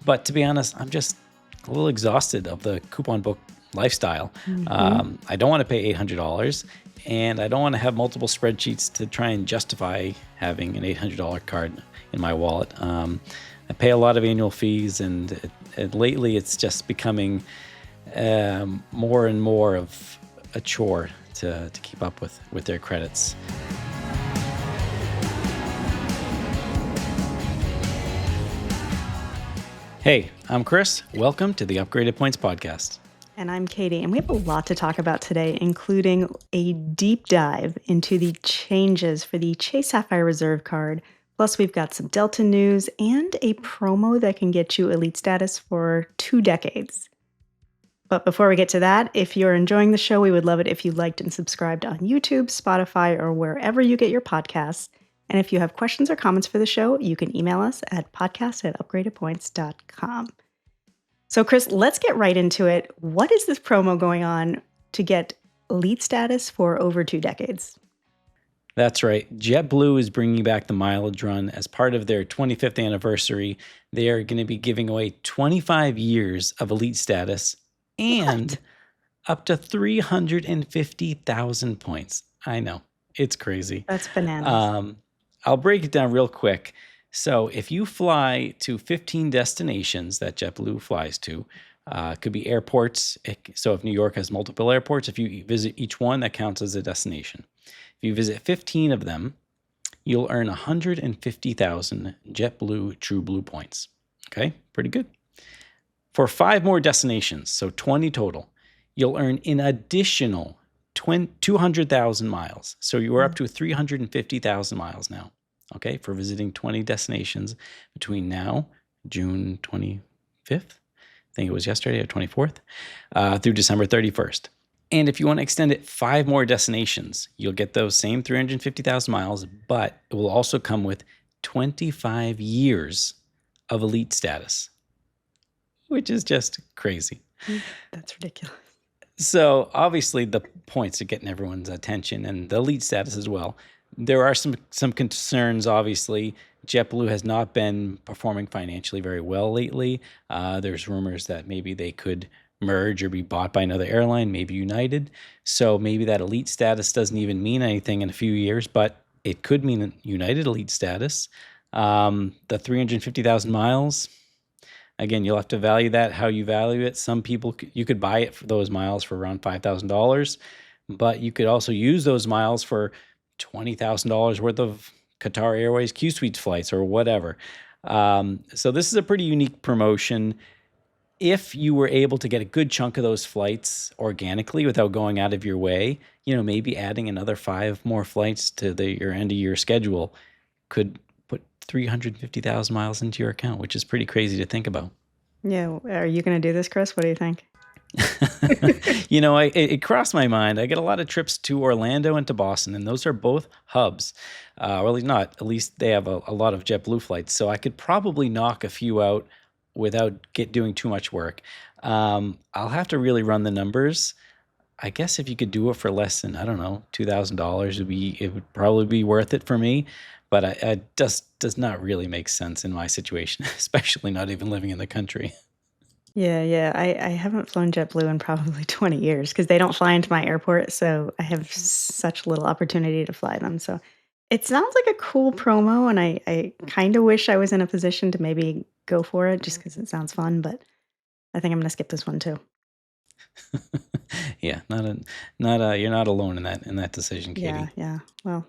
But to be honest, I'm just a little exhausted of the coupon book lifestyle. I don't want to pay $800, and I don't want to have multiple spreadsheets to try and justify having an $800 card in my wallet. I pay a lot of annual fees, and lately it's just becoming more and more of a chore to keep up with their credits. Hey, I'm Chris. Welcome to the Upgraded Points Podcast. And I'm Katie, and we have a lot to talk about today, including a deep dive into the changes for the Chase Sapphire Reserve card. Plus, we've got some Delta news and a promo that can get you elite status for 2 decades. But before we get to that, if you're enjoying the show, we would love it if you liked and subscribed on YouTube, Spotify, or wherever you get your podcasts. And if you have questions or comments for the show, you can email us at podcast@upgradedpoints.com. So, Chris, let's get right into it. What is this promo going on to get elite status for over 2 decades? That's right. JetBlue is bringing back the mileage run as part of their 25th anniversary. They are going to be giving away 25 years of elite status and up to 350,000 points. I know. It's crazy. That's bananas. I'll break it down real quick. So if you fly to 15 destinations that JetBlue flies to, could be airports. So if New York has multiple airports, if you visit each one, that counts as a destination. If you visit 15 of them, you'll earn 150,000 JetBlue TrueBlue points. Okay, pretty good. For 5 more destinations, so 20 total, you'll earn an additional 200,000 miles. So you are up to 350,000 miles now, okay, for visiting 20 destinations between now, June 25th, I think it was yesterday, or 24th, through December 31st. And if you want to extend it 5 more destinations, you'll get those same 350,000 miles, but it will also come with 25 years of elite status, which is just crazy. That's ridiculous. So obviously the points are getting everyone's attention, and the elite status as well. There are some concerns, obviously. JetBlue has not been performing financially very well lately. There's rumors that maybe they could merge or be bought by another airline, maybe United. So maybe that elite status doesn't even mean anything in a few years, but it could mean United elite status. The 350,000 miles, again, you'll have to value that how you value it. Some people, you could buy it for those miles for around $5,000, but you could also use those miles for $20,000 worth of Qatar Airways Q Suites flights or whatever. So this is a pretty unique promotion. If you were able to get a good chunk of those flights organically without going out of your way, maybe adding another 5 more flights to your end of year schedule could put 350,000 miles into your account, which is pretty crazy to think about. Yeah. Are you going to do this, Chris? What do you think? It crossed my mind. I get a lot of trips to Orlando and to Boston, and those are both hubs. Or at least not. At least they have a lot of JetBlue flights. So I could probably knock a few out without doing too much work. I'll have to really run the numbers. I guess if you could do it for less than, I don't know, $2,000, it would probably be worth it for me. But it just does not really make sense in my situation, especially not even living in the country. Yeah. I haven't flown JetBlue in probably 20 years because they don't fly into my airport. So I have such little opportunity to fly them. So it sounds like a cool promo. And I kind of wish I was in a position to maybe go for it just because it sounds fun. But I think I'm going to skip this one too. Yeah, you're not alone in that decision, Katie. Yeah. Well,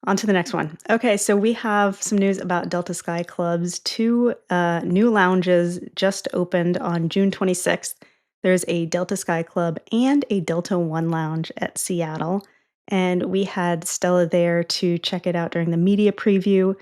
on to the next one. Okay, so we have some news about Delta Sky Club's 2 new lounges just opened on June 26th. There's a Delta Sky Club and a Delta One Lounge at Seattle. And we had Stella there to check it out during the media preview.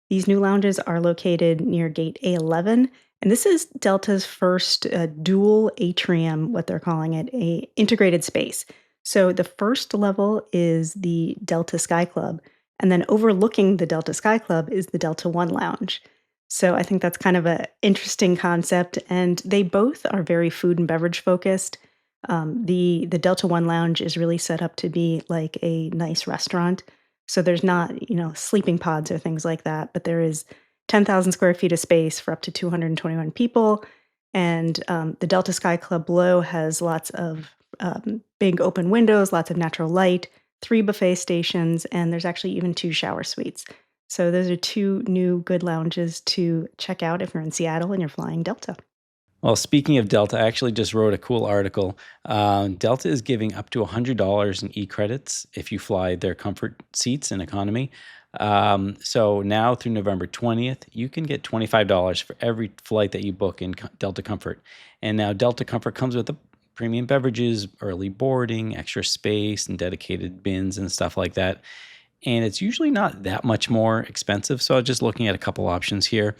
These new lounges are located near Gate A11. And this is Delta's first dual atrium, what they're calling it, a integrated space. So the first level is the Delta Sky Club. And then overlooking the Delta Sky Club is the Delta One Lounge. So I think that's kind of an interesting concept. And they both are very food and beverage focused. The Delta One Lounge is really set up to be like a nice restaurant. So there's not, sleeping pods or things like that, but there is 10,000 square feet of space for up to 221 people. And the Delta Sky Club below has lots of big open windows, lots of natural light, 3 buffet stations, and there's actually even 2 shower suites. So those are 2 new good lounges to check out if you're in Seattle and you're flying Delta. Well, speaking of Delta, I actually just wrote a cool article. Delta is giving up to $100 in e-credits if you fly their comfort seats in economy. So now through November 20th, you can get $25 for every flight that you book in Delta Comfort. And now Delta Comfort comes with the premium beverages, early boarding, extra space, and dedicated bins and stuff like that. And it's usually not that much more expensive. So I was just looking at a couple options here.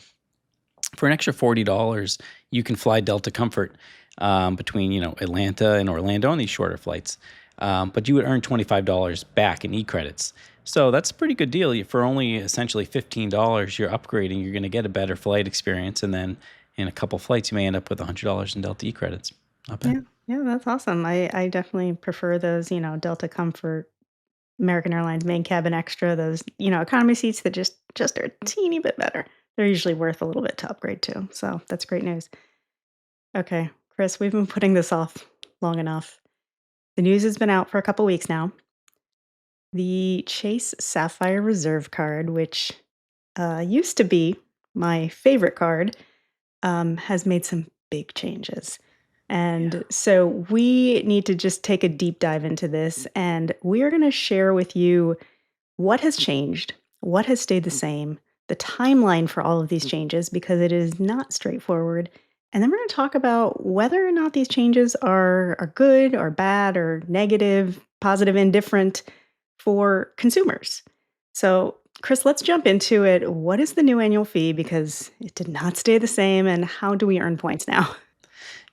For an extra $40, you can fly Delta Comfort between Atlanta and Orlando on these shorter flights, but you would earn $25 back in e-credits. So that's a pretty good deal. For only essentially $15, you're upgrading. You're going to get a better flight experience, and then in a couple flights, you may end up with $100 in Delta e-credits. Not bad. Yeah, yeah, that's awesome. I definitely prefer those, Delta Comfort, American Airlines Main Cabin Extra, those, economy seats that just are a teeny bit better. They're usually worth a little bit to upgrade to. So that's great news. Okay, Chris, we've been putting this off long enough. The news has been out for a couple weeks now. The Chase Sapphire Reserve card, which used to be my favorite card, has made some big changes. Yeah. And so we need to just take a deep dive into this. And we are going to share with you what has changed, what has stayed the same, the timeline for all of these changes, because it is not straightforward. And then we're going to talk about whether or not these changes are good or bad or negative, positive, indifferent for consumers. So, Chris, let's jump into it. What is the new annual fee? Because it did not stay the same. And how do we earn points now?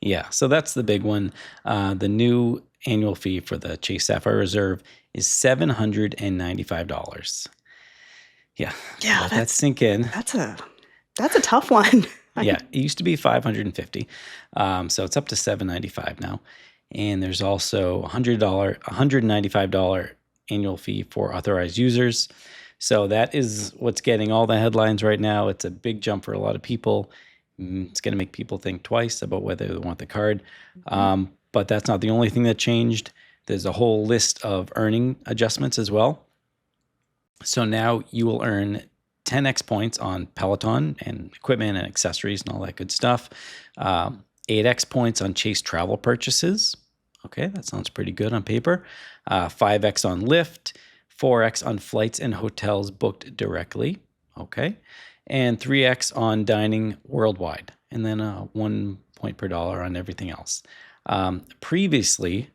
Yeah, so that's the big one. The new annual fee for the Chase Sapphire Reserve is $795. Yeah, Yeah, let that sink in. that's a that's a tough one. Yeah, it used to be 550, so it's up to 795 now. And there's also $195 annual fee for authorized users. So that is what's getting all the headlines right now. It's a big jump for a lot of people. It's going to make people think twice about whether they want the card. Mhm. But that's not the only thing that changed. There's a whole list of earning adjustments as well. So now you will earn 10x points on Peloton and equipment and accessories and all that good stuff. 8x points on Chase travel purchases. Okay, that sounds pretty good on paper. 5x on Lyft, 4x on flights and hotels booked directly. Okay, and 3x on dining worldwide, and then 1 point per dollar on everything else. Previously,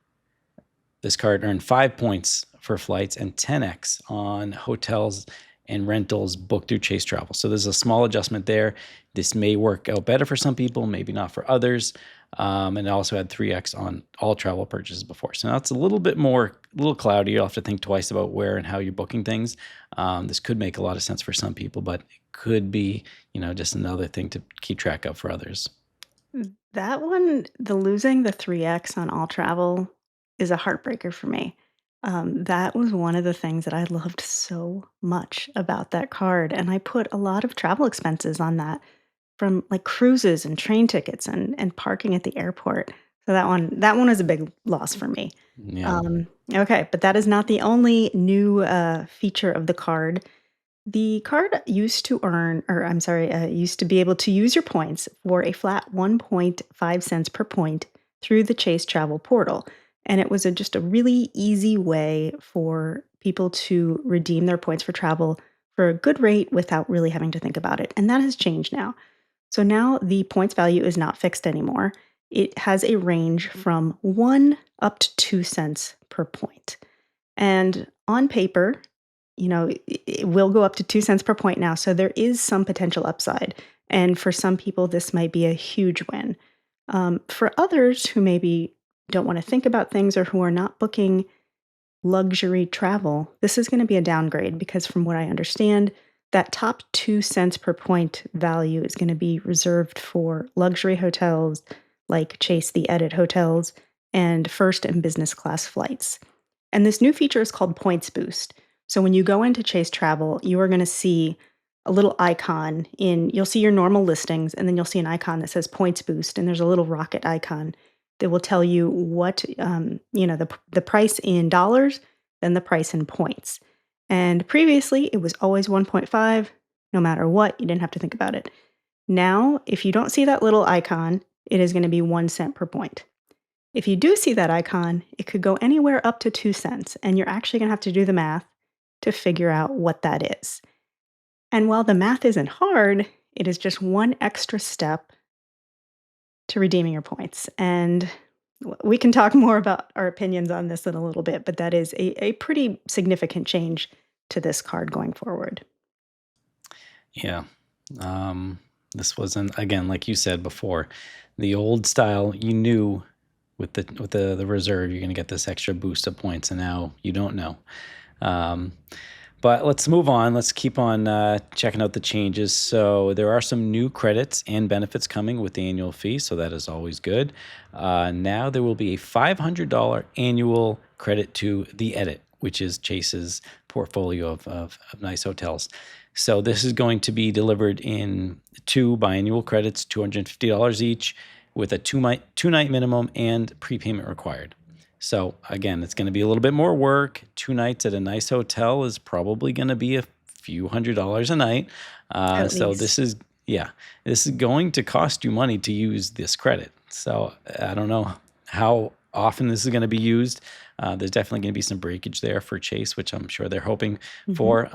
this card earned 5 points for flights and 10x on hotels and rentals booked through Chase Travel. So there's a small adjustment there. This may work out better for some people, maybe not for others. And it also had 3x on all travel purchases before. So now it's a little bit more, a little cloudy. You'll have to think twice about where and how you're booking things. This could make a lot of sense for some people, but it could be, just another thing to keep track of for others. That one, the losing the 3x on all travel is a heartbreaker for me. That was one of the things that I loved so much about that card, and I put a lot of travel expenses on that from, like, cruises and train tickets and parking at the airport. So that one is a big loss for me. Yeah. Okay, but that is not the only new, feature of the card. The card used to earn, or I'm sorry, used to be able to use your points for a flat 1.5 cents per point through the Chase Travel portal. And it was just a really easy way for people to redeem their points for travel for a good rate without really having to think about it. And that has changed now. So now the points value is not fixed anymore. It has a range from 1 up to 2 cents per point. And on paper, it will go up to 2 cents per point now, so there is some potential upside, and for some people, this might be a huge win. For others who maybe don't wanna think about things or who are not booking luxury travel, this is gonna be a downgrade because from what I understand, that top 2 cents per point value is gonna be reserved for luxury hotels like Chase the Edit hotels and first and business class flights. And this new feature is called Points Boost. So when you go into Chase Travel, you are going to see a little icon you'll see your normal listings, and then you'll see an icon that says points boost, and there's a little rocket icon that will tell you what, the price in dollars, then the price in points. And previously, it was always 1.5, no matter what, you didn't have to think about it. Now, if you don't see that little icon, it is going to be 1 cent per point. If you do see that icon, it could go anywhere up to 2 cents, and you're actually going to have to do the math to figure out what that is. And while the math isn't hard, it is just one extra step to redeeming your points. And we can talk more about our opinions on this in a little bit, but that is a pretty significant change to this card going forward. Yeah. This wasn't, again, like you said before, the old style. You knew with the reserve you're going to get this extra boost of points, and now you don't know. But let's move on. Let's keep on checking out the changes. So there are some new credits and benefits coming with the annual fee, so that is always good. Now there will be a $500 annual credit to The Edit, which is Chase's portfolio of nice hotels. So this is going to be delivered in 2 biannual credits, $250 each, with a two-night minimum and prepayment required. So again, it's going to be a little bit more work. 2 nights at a nice hotel is probably going to be a few $100s a night. So this is going to cost you money to use this credit. So I don't know how often this is going to be used. There's definitely going to be some breakage there for Chase, which I'm sure they're hoping for.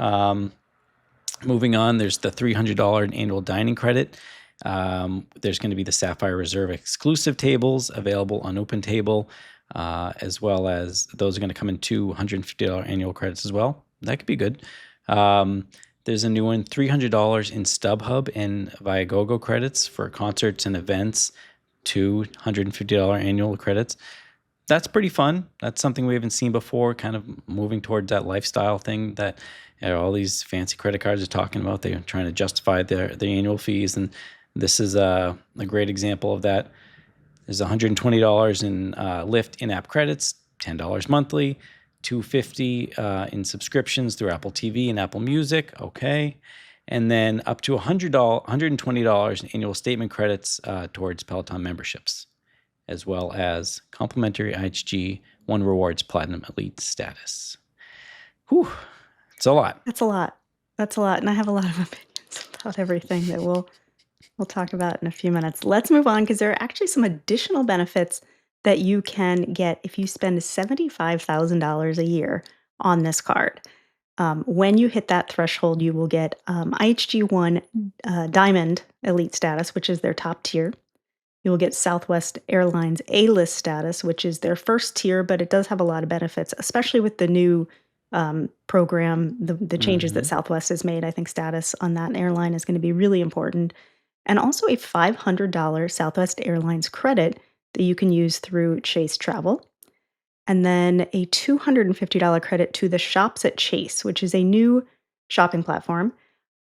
Moving on, there's the $300 annual dining credit. There's going to be the Sapphire Reserve exclusive tables available on OpenTable, as well as those are going to come in $250 annual credits as well. That could be good. There's a new one, $300 in StubHub and Viagogo credits for concerts and events, $250 annual credits. That's pretty fun. That's something we haven't seen before, kind of moving towards that lifestyle thing that all these fancy credit cards are talking about. They're trying to justify their annual fees, and this is a great example of that. There's $120 in Lyft in-app credits, $10 monthly, $250 in subscriptions through Apple TV and Apple Music. Okay. And then up to $120 in annual statement credits towards Peloton memberships, as well as complimentary IHG One Rewards Platinum Elite status. Whew, it's a lot. That's a lot. And I have a lot of opinions about everything that we'll talk about in a few minutes. Let's move on because there are actually some additional benefits that you can get if you spend $75,000 a year on this card. When you hit that threshold, you will get IHG One Diamond Elite status, which is their top tier. You will get Southwest Airlines A-List status, which is their first tier, but it does have a lot of benefits, especially with the new program, the changes that Southwest has made. I think status on that airline is going to be really important. And also a $500 Southwest Airlines credit that you can use through Chase Travel. And then a $250 credit to the Shops at Chase, which is a new shopping platform.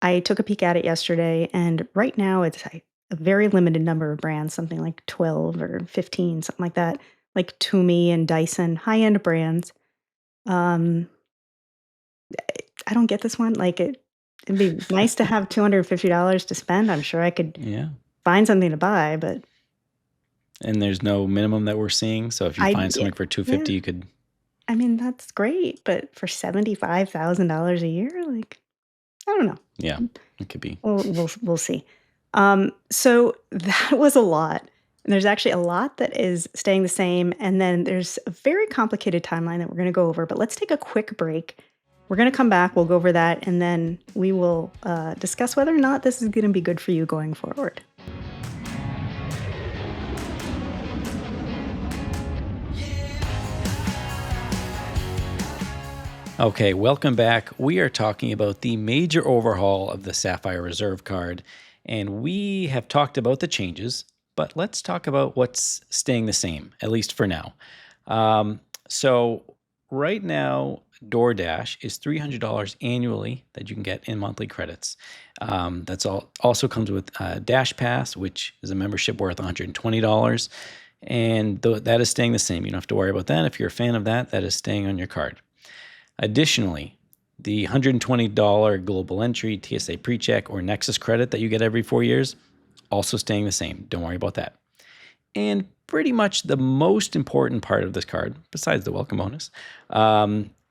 I took a peek at it yesterday, and right now it's a very limited number of brands, something like 12 or 15, something like that, like Tumi and Dyson, high-end brands. I don't get this one. Like it'd be nice to have $250 to spend. I'm sure I could find something to buy, but and there's no minimum that we're seeing. So if you find something for $250, you could. I mean, that's great, but for $75,000 a year, like I don't know. Yeah, it could be. We'll see. So that was a lot. And there's actually a lot that is staying the same, and then there's a very complicated timeline that we're going to go over. But let's take a quick break. We're going to come back, we'll go over that, and then we will discuss whether or not this is going to be good for you going forward. Okay, welcome back. We are talking about the major overhaul of the Sapphire Reserve card, and we have talked about the changes, but let's talk about what's staying the same, at least for now. So right now, DoorDash is $300 annually that you can get in monthly credits. That's also comes with Dash Pass, which is a membership worth $120, and that is staying the same. You don't have to worry about that. If you're a fan of that, that is staying on your card. Additionally, The $120 global entry, TSA PreCheck, or Nexus credit that you get every 4 years, also staying the same. Don't worry about that. And pretty much the most important part of this card, besides the welcome bonus,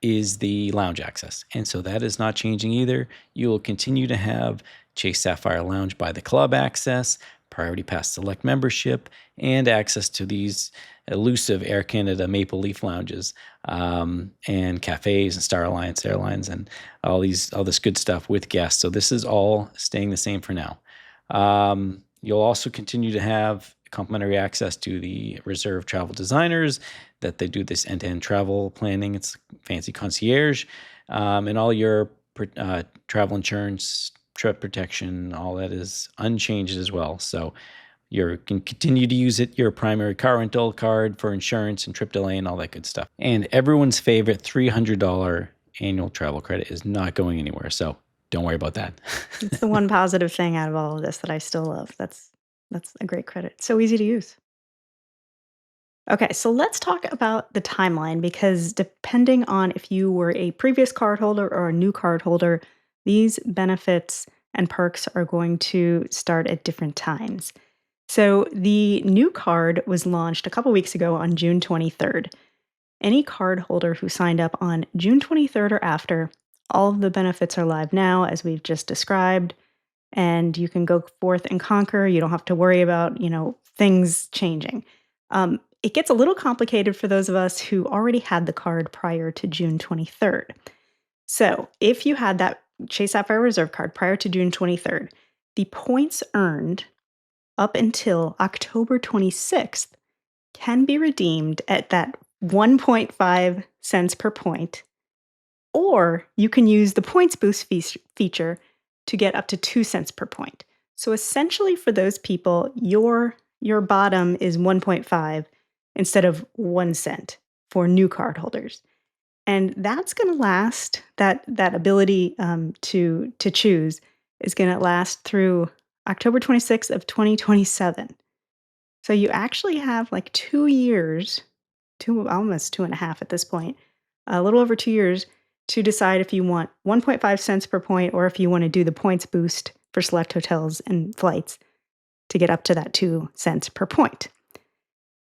is the lounge access. And so that is not changing either. You will continue to have Chase Sapphire Lounge by the club access, Priority Pass Select membership, and access to these elusive Air Canada Maple Leaf lounges, and cafes and Star Alliance Airlines and all this good stuff with guests. So this is all staying the same for now. You'll also continue to have complimentary access to the Reserve travel designers that they do this end-to-end travel planning. It's fancy concierge, and all your travel insurance, trip protection, all that is unchanged as well. So you can continue to use it, your primary car rental card for insurance and trip delay and all that good stuff. And everyone's favorite $300 annual travel credit is not going anywhere. So don't worry about that. It's the one positive thing out of all of this that I still love. That's a great credit. It's so easy to use. Okay, so let's talk about the timeline because depending on if you were a previous cardholder or a new cardholder, these benefits and perks are going to start at different times. So the new card was launched a couple weeks ago on June 23rd. Any cardholder who signed up on June 23rd or after, all of the benefits are live now, as we've just described, and you can go forth and conquer. You don't have to worry about, things changing. It gets a little complicated for those of us who already had the card prior to June 23rd. So if you had that Chase Sapphire Reserve card prior to June 23rd, the points earned up until October 26th can be redeemed at that 1.5 cents per point, or you can use the points boost feature to get up to 2 cents per point. So essentially for those people, your bottom is 1.5 instead of 1 cent for new cardholders. And that's going to last, that ability to choose is going to last through October 26th of 2027. So you actually have like 2 years, almost 2.5 at this point, a little over 2 years to decide if you want 1.5 cents per point or if you want to do the points boost for select hotels and flights to get up to that 2 cents per point.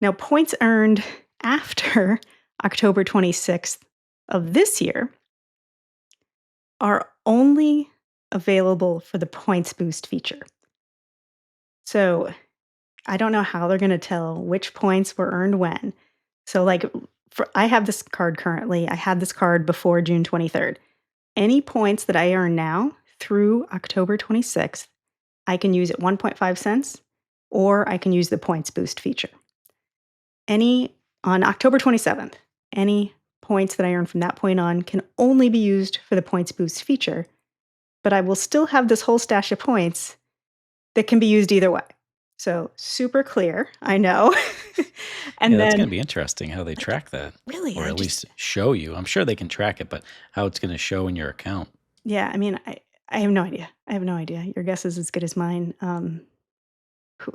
Now, points earned after October 26th of this year are only available for the points boost feature. So I don't know how they're going to tell which points were earned when. So, like, I have this card currently. I had this card before June 23rd. Any points that I earn now through October 26th, I can use at 1.5 cents or I can use the points boost feature. On October 27th, any points that I earn from that point on can only be used for the points boost feature, but I will still have this whole stash of points that can be used either way. So super clear, I know. And Yeah, that's going then to be interesting how they track that, really, or at least show you. I'm sure they can track it, but how it's going to show in your account. yeah, I mean, I have no idea. I have no idea. Your guess is as good as mine.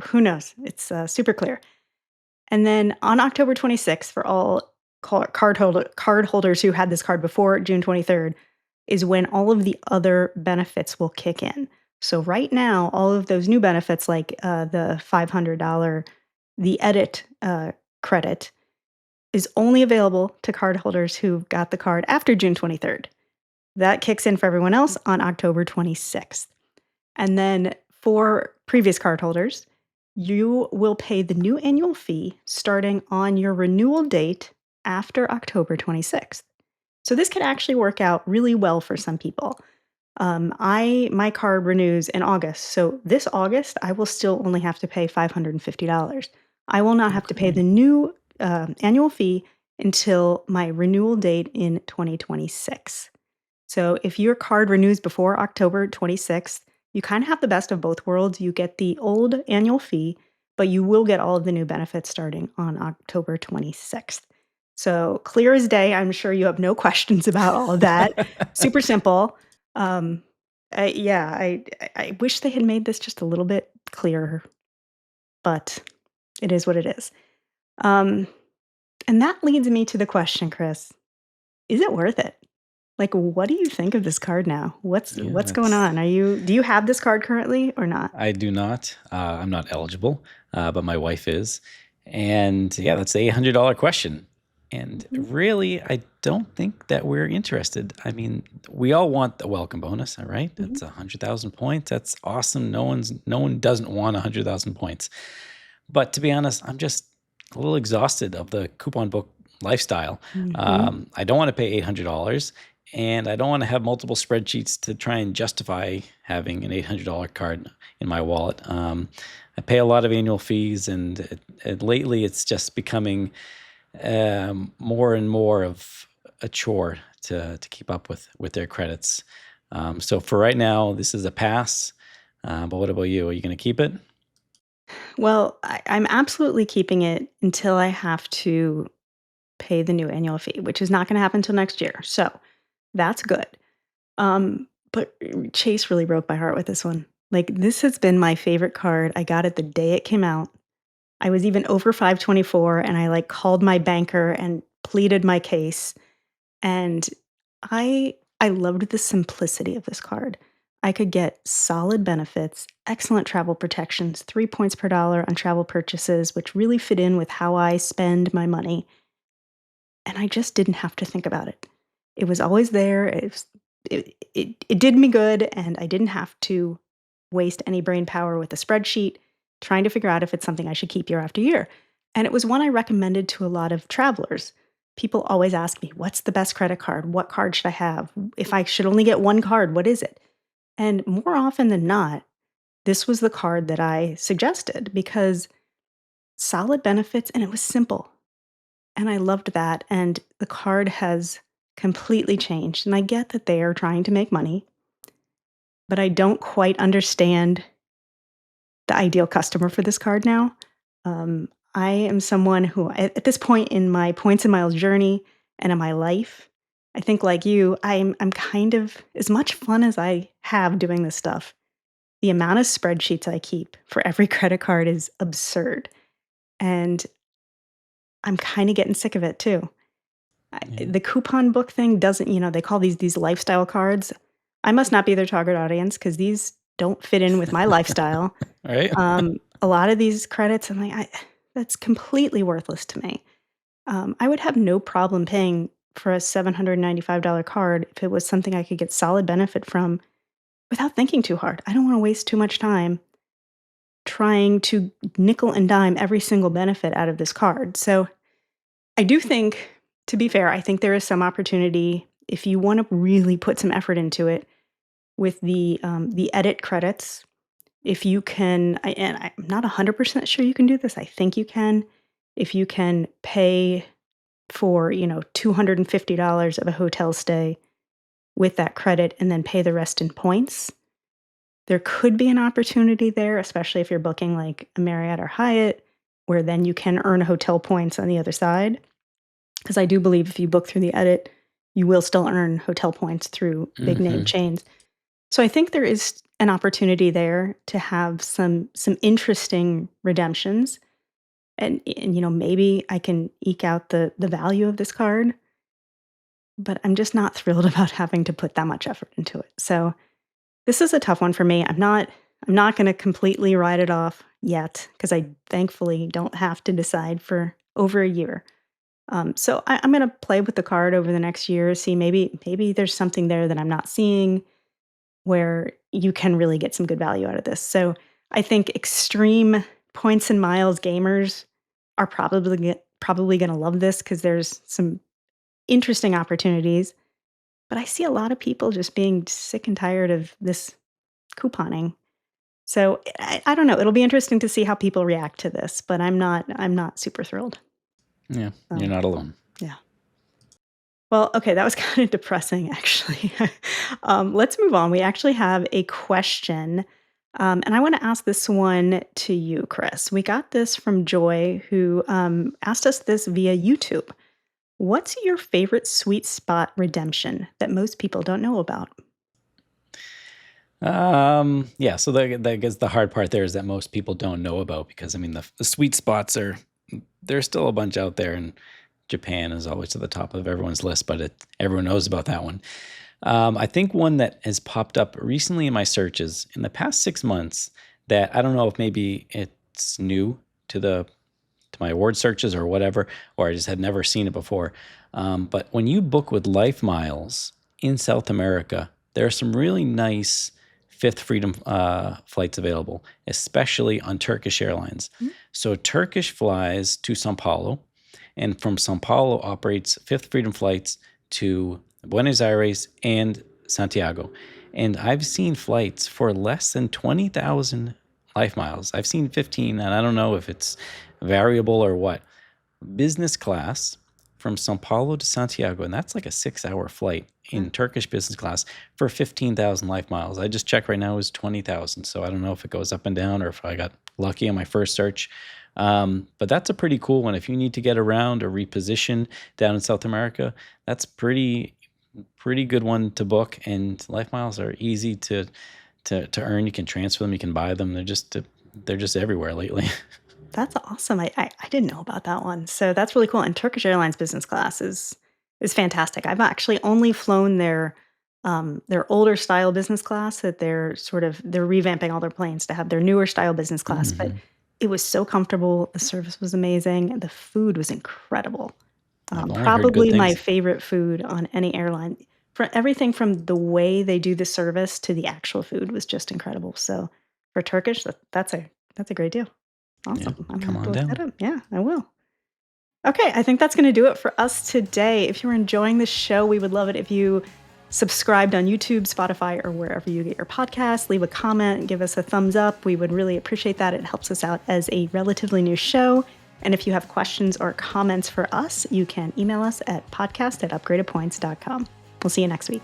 Who knows? It's super clear. And then on October 26th, for all card holders who had this card before June 23rd, is when all of the other benefits will kick in. So right now, all of those new benefits, like the $500, the edit credit, is only available to card holders who got the card after June 23rd. That kicks in for everyone else on October 26th. And then for previous card holders, you will pay the new annual fee starting on your renewal date after October 26th. So this could actually work out really well for some people. My card renews in August, so this August I will still only have to pay $550. I will not have to pay Okay. the new annual fee until my renewal date in 2026. So if your card renews before October 26th, you kind of have the best of both worlds. You get the old annual fee, but you will get all of the new benefits starting on October 26th. So clear as day. I'm sure you have no questions about all of that. Super simple. Um, yeah, I wish they had made this just a little bit clearer, but it is what it is. Um, and that leads me to the question, Chris: is it worth it? Like, what do you think of this card now? Yeah, What's going that's on? Do you have this card currently or not? I do not. I'm not eligible, but my wife is. And yeah, that's the $800 question. And Mhm. really, I don't think that we're interested. I mean, we all want the welcome bonus, all right? Mhm. That's 100,000 points. That's awesome. No one doesn't want 100,000 points. But to be honest, I'm just a little exhausted of the coupon book lifestyle. Mhm. I don't want to pay $800, and I don't want to have multiple spreadsheets to try and justify having an $800 card in my wallet. I pay a lot of annual fees, and lately it's just becoming more and more of a chore to keep up with their credits. So for right now, this is a pass. But what about you? Are you going to keep it? Well, I'm absolutely keeping it until I have to pay the new annual fee, which is not gonna happen until next year, so that's good. But Chase really broke my heart with this one. Like, this has been my favorite card. I got it the day it came out. I was even over 524, and I, like, called my banker and pleaded my case, and I loved the simplicity of this card. I could get solid benefits, excellent travel protections, 3 points per dollar on travel purchases, which really fit in with how I spend my money, and I just didn't have to think about it. It was always there. It did me good, and I didn't have to waste any brain power with a spreadsheet trying to figure out if it's something I should keep year after year. And it was one I recommended to a lot of travelers. People always ask me, "What's the best credit card? What card should I have? If I should only get one card, what is it?" And more often than not, this was the card that I suggested because solid benefits and it was simple. And I loved that, and the card has completely changed, and I get that they are trying to make money, but I don't quite understand the ideal customer for this card now. I am someone who at this point in my points and miles journey and in my life, I think like you, I'm kind of as much fun as I have doing this stuff. The amount of spreadsheets I keep for every credit card is absurd, and I'm kinda getting sick of it too. Yeah. The coupon book thing doesn't they call these lifestyle cards. I must not be their target audience because these don't fit in with my lifestyle. Right? A lot of these credits, I'm like, that's completely worthless to me. I would have no problem paying for a $795 card if it was something I could get solid benefit from without thinking too hard. I don't wanna waste too much time trying to nickel and dime every single benefit out of this card. So I do think, to be fair, I think there is some opportunity if you want to really put some effort into it with the edit credits. If you can, and I'm not 100% sure you can do this. I think you can. If you can pay for $250 of a hotel stay with that credit and then pay the rest in points, there could be an opportunity there, especially if you're booking like a Marriott or Hyatt, where then you can earn hotel points on the other side. Because I do believe if you book through the edit, you will still earn hotel points through big name Mhm. chains. So I think there is an opportunity there to have some interesting redemptions, and maybe I can eke out the value of this card, but I'm just not thrilled about having to put that much effort into it. So this is a tough one for me. I'm not going to completely write it off yet because I thankfully don't have to decide for over a year. So I'm gonna play with the card over the next year, see maybe there's something there that I'm not seeing where you can really get some good value out of this. So I think extreme points and miles gamers are probably gonna love this because there's some interesting opportunities. But I see a lot of people just being sick and tired of this couponing. So I don't know. It'll be interesting to see how people react to this, but I'm not super thrilled. Yeah, you're So not alone. yeah. Well, okay, that was kind of depressing, actually. Let's move on. We actually have a question, and I want to ask this one to you, Chris. We got this from Joy, who asked us this via YouTube. What's your favorite sweet spot redemption that most people don't know about? Yeah, so that I guess the hard part there is that most people don't know about because I mean the sweet spots are there's still a bunch out there and Japan is always at the top of everyone's list, but everyone knows about that one. I think one that has popped up recently in my searches in the past 6 months that I don't know if maybe it's new to my award searches or whatever, or I just had never seen it before. But when you book with Life Miles in South America, there are some really nice Fifth Freedom flights available, especially on Turkish Airlines. So Turkish flies to Sao Paulo, and from Sao Paulo operates Fifth Freedom flights to Buenos Aires and Santiago. And I've seen flights for less than 20,000 Life Miles. I've seen 15, and I don't know if it's variable or what. Business class from Sao Paulo to Santiago, and that's like a 6-hour flight in Turkish business class for 15,000 Life Miles. I just checked right now, it was 20,000. So I don't know if it goes up and down or if I got lucky on my first search. But that's a pretty cool one. If you need to get around or reposition down in South America, that's pretty good one to book. And Life Miles are easy to earn. You can transfer them, you can buy them. They're just everywhere lately. That's awesome. I didn't know about that one. So that's really cool. And Turkish Airlines business class is fantastic. I've actually only flown their older style business class that they're revamping all their planes to have their newer style business class. But it was so comfortable. The service was amazing. The food was incredible. I've only heard good Probably my things. favorite food on any airline. For everything from the way they do the service to the actual food was just incredible. So for Turkish, that's a great deal. Yeah, Awesome. I'm gonna come have to on look that down. up. Yeah, I will. Okay, I think that's gonna do it for us today. If you're enjoying this show, we would love it if you subscribed on YouTube, Spotify, or wherever you get your podcasts. Leave a comment, give us a thumbs up. We would really appreciate that. It helps us out as a relatively new show. And if you have questions or comments for us, you can email us at podcast@upgradedpoints.com. We'll see you next week.